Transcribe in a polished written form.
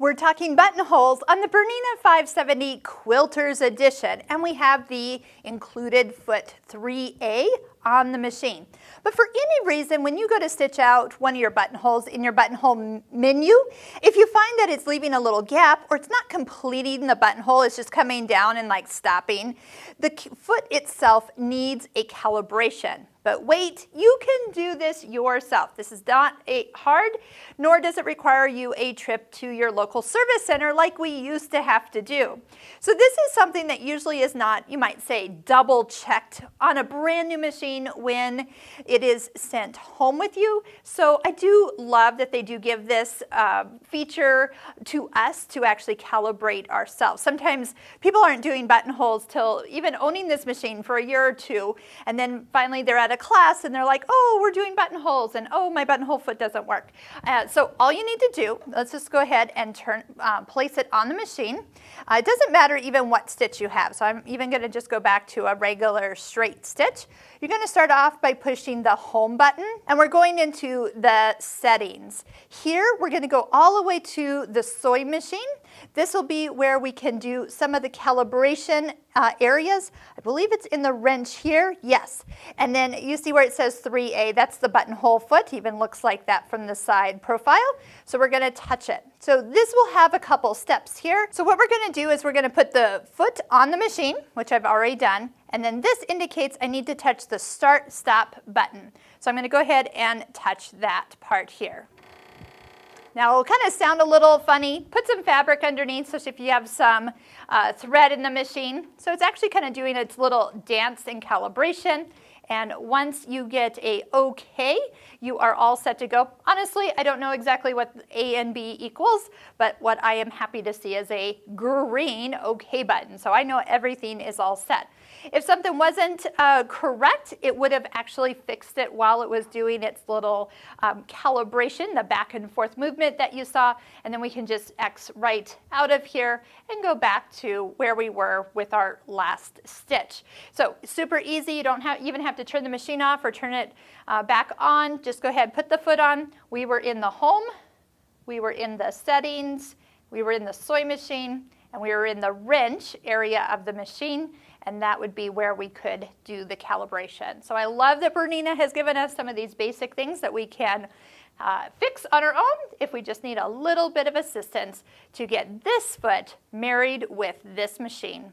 We're talking buttonholes on the Bernina 570 Quilters Edition, and we have the included foot 3A on the machine. But for any reason, when you go to stitch out one of your buttonholes in your buttonhole menu, if you find that it's leaving a little gap or it's not completing the buttonhole, it's just coming down and like stopping, the foot itself needs a calibration. But wait, you can do this yourself. This is not hard, nor does it require you a trip to your local service center like we used to have to do. So this is something that usually is not, you might say, double checked on a brand new machine when it is sent home with you. So I do love that they do give this feature to us to actually calibrate ourselves. Sometimes people aren't doing buttonholes till even owning this machine for a year or two, and then finally they're at a class and they're like, oh, we're doing buttonholes, and oh, my buttonhole foot doesn't work. So all you need to do, let's just go ahead and place it on the machine. It doesn't matter even what stitch you have, so I'm even going to just go back to a regular straight stitch. You're going to start off by pushing the home button, and we're going into the settings. Here we're going to go all the way to the sewing machine. This will be where we can do some of the calibration areas. I believe it's in the wrench here, yes. And then you see where it says 3A, that's the buttonhole foot, even looks like that from the side profile. So we're going to touch it. So this will have a couple steps here. So what we're going to do is we're going to put the foot on the machine, which I've already done, and then this indicates I need to touch the start stop button. So I'm going to go ahead and touch that part here. Now it'll kind of sound a little funny. Put some fabric underneath, especially if you have some thread in the machine. So it's actually kind of doing its little dance and calibration. And once you get a OK, you are all set to go. Honestly, I don't know exactly what A and B equals, but what I am happy to see is a green OK button. So I know everything is all set. If something wasn't correct, it would have actually fixed it while it was doing its little calibration, the back and forth movement that you saw, and then we can just X right out of here and go back to where we were with our last stitch. So super easy. You don't even have to turn the machine off or turn it back on. Just go ahead, put the foot on. We were in the home, we were in the settings, we were in the sewing machine, and we were in the wrench area of the machine, and that would be where we could do the calibration. So I love that Bernina has given us some of these basic things that we can fix on our own if we just need a little bit of assistance to get this foot married with this machine.